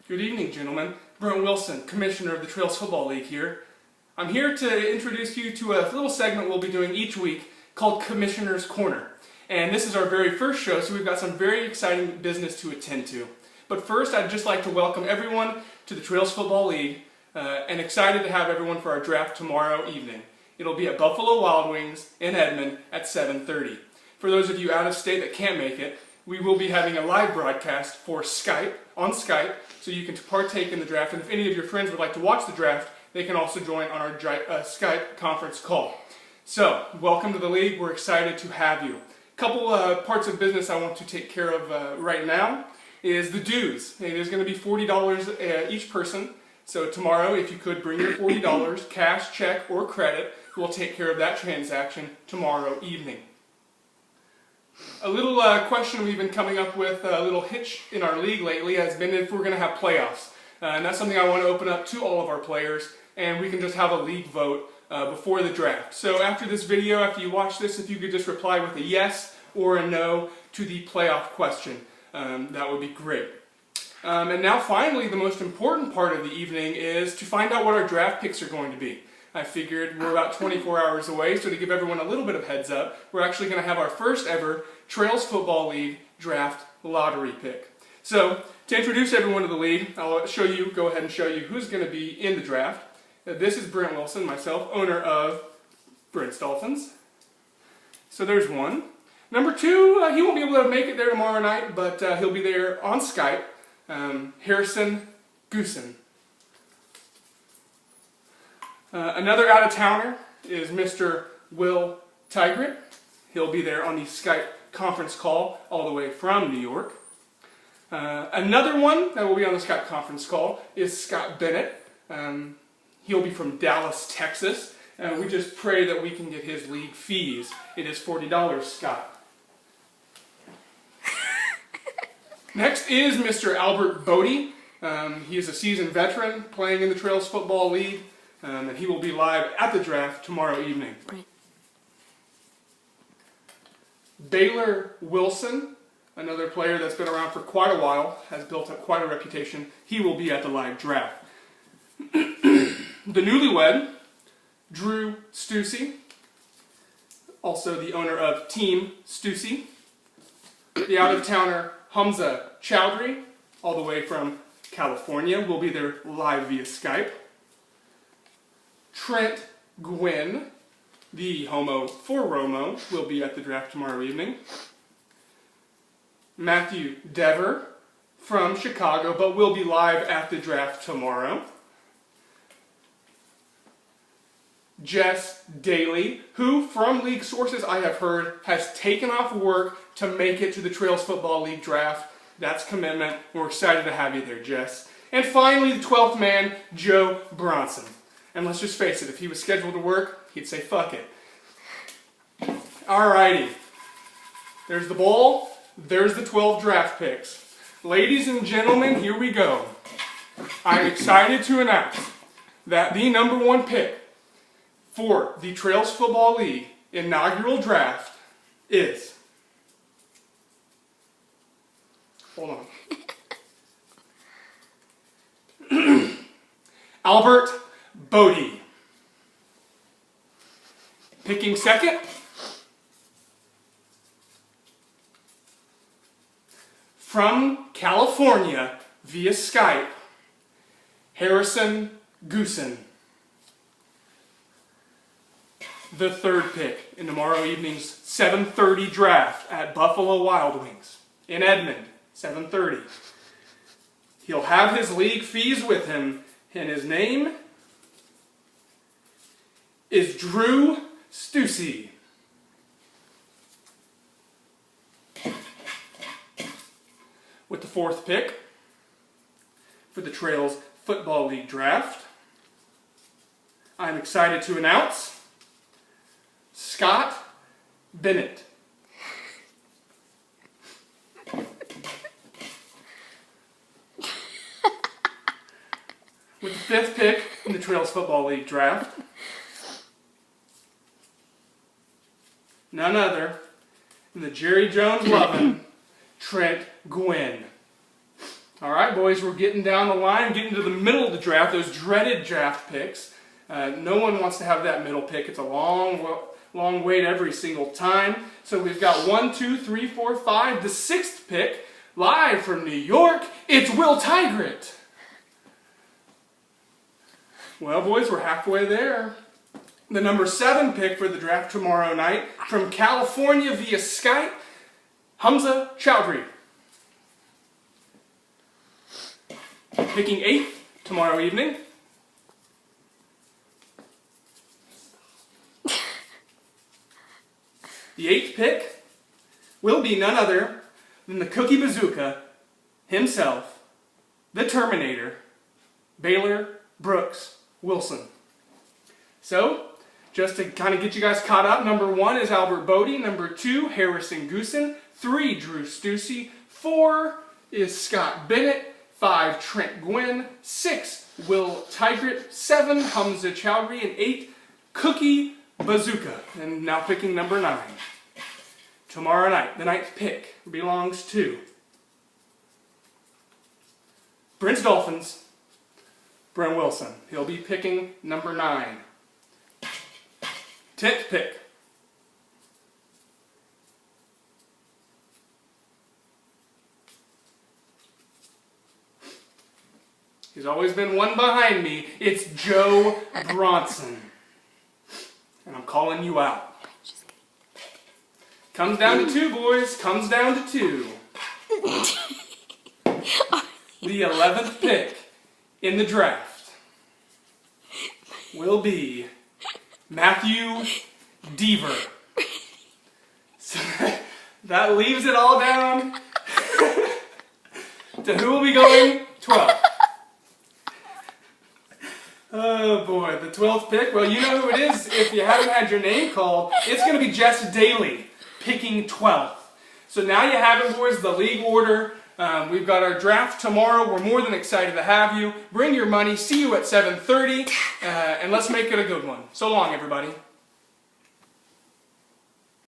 Good evening, gentlemen. Brent Wilson, Commissioner of the Trails Football League here. I'm here to introduce you to a little segment we'll be doing each week called Commissioner's Corner. And this is our very first show, so we've got some very exciting business to attend to. But first, I'd just like to welcome everyone to the Trails Football League, and excited to have everyone for our draft tomorrow evening. It'll be at Buffalo Wild Wings in Edmond at 7:30. For those of you out of state that can't make it, we will be having a live broadcast on Skype, so you can partake in the draft. And if any of your friends would like to watch the draft, they can also join on our Skype conference call. So, welcome to the league. We're excited to have you. A couple parts of business I want to take care of right now is the dues. It is going to be $40 each person. So tomorrow, if you could bring your $40, cash, check, or credit, we'll take care of that transaction tomorrow evening. A little question we've been coming up with, a little hitch in our league lately, has been if we're going to have playoffs. And that's something I want to open up to all of our players, and we can just have a league vote before the draft. So after this video, after you watch this, if you could just reply with a yes or a no to the playoff question, that would be great. And now finally, the most important part of the evening is to find out what our draft picks are going to be. I figured we're about 24 hours away, so to give everyone a little bit of heads up, we're actually going to have our first ever Trails Football League draft lottery pick. So, to introduce everyone to the league, I'll go ahead and show you who's going to be in the draft. This is Brent Wilson, myself, owner of Brent's Dolphins. So there's one. Number two, he won't be able to make it there tomorrow night, but he'll be there on Skype. Harrison Goosen. Another out-of-towner is Mr. Will Tigrit. He'll be there on the Skype conference call all the way from New York. Another one that will be on the Skype conference call is Scott Bennett. He'll be from Dallas, Texas. We just pray that we can get his league fees. It is $40, Scott. Next is Mr. Albert Bodie. He is a seasoned veteran playing in the Trails Football League, and he will be live at the draft tomorrow evening. Right. Baylor Wilson, another player that's been around for quite a while, has built up quite a reputation. He will be at the live draft. The newlywed, Drew Stussy, also the owner of Team Stussy. The out-of-towner, Hamza Chowdhury, all the way from California, will be there live via Skype. Trent Gwynn, the homo for Romo, will be at the draft tomorrow evening. Matthew Dever from Chicago, but will be live at the draft tomorrow. Jess Daly, who, from league sources I have heard, has taken off work to make it to the Trails Football League draft. That's commitment. We're excited to have you there, Jess. And finally, the 12th man, Joe Bronson. And let's just face it, if he was scheduled to work, he'd say, fuck it. Alrighty. There's the bowl. There's the 12 draft picks. Ladies and gentlemen, here we go. I'm excited to announce that the number one pick for the Trails Football League inaugural draft is... Hold on. Albert Bodie. Picking second. From California via Skype, Harrison Goosen. The third pick in tomorrow evening's 7:30 draft at Buffalo Wild Wings in Edmond, 7:30. He'll have his league fees with him, and his name is Drew Stussy. With the fourth pick for the Trails Football League draft, I'm excited to announce Scott Bennett. With the fifth pick in the Trails Football League draft, none other than the Jerry Jones loving Trent Gwynn. All right, boys, we're getting down the line, getting to the middle of the draft, those dreaded draft picks. No one wants to have that middle pick. It's a long wait every single time. So we've got 1, 2, 3, 4, 5, the 6th pick, live from New York. It's Will Tigrit. Well, boys, we're halfway there. The number 7 pick for the draft tomorrow night, from California via Skype, Hamza Chowdhury. Picking 8th tomorrow evening. The 8th pick will be none other than the Cookie Bazooka himself, the Terminator, Baylor Brooks Wilson. So, just to kind of get you guys caught up, number 1 is Albert Bodie, number 2, Harrison Goosen, 3, Drew Stussy, 4 is Scott Bennett, 5, Trent Gwynn, 6, Will Tigrit, 7, Hamza Chowdhury, and 8, Cookie Bazooka. And now picking number 9. Tomorrow night, the 9th pick belongs to Brent's Dolphins, Brent Wilson. He'll be picking number 9. 10th pick. He's always been one behind me. It's Joe Bronson. And I'm calling you out. Comes down to 2, boys. Comes down to 2. The 11th pick in the draft will be Matthew Deaver. So that leaves it all down to who will be going 12th. Oh boy, the 12th pick. Well, you know who it is if you haven't had your name called. It's going to be Jess Daly picking 12th. So now you have it, boys, the league order. We've got our draft tomorrow. We're more than excited to have you. Bring your money. See you at 7:30, and let's make it a good one. So long, everybody.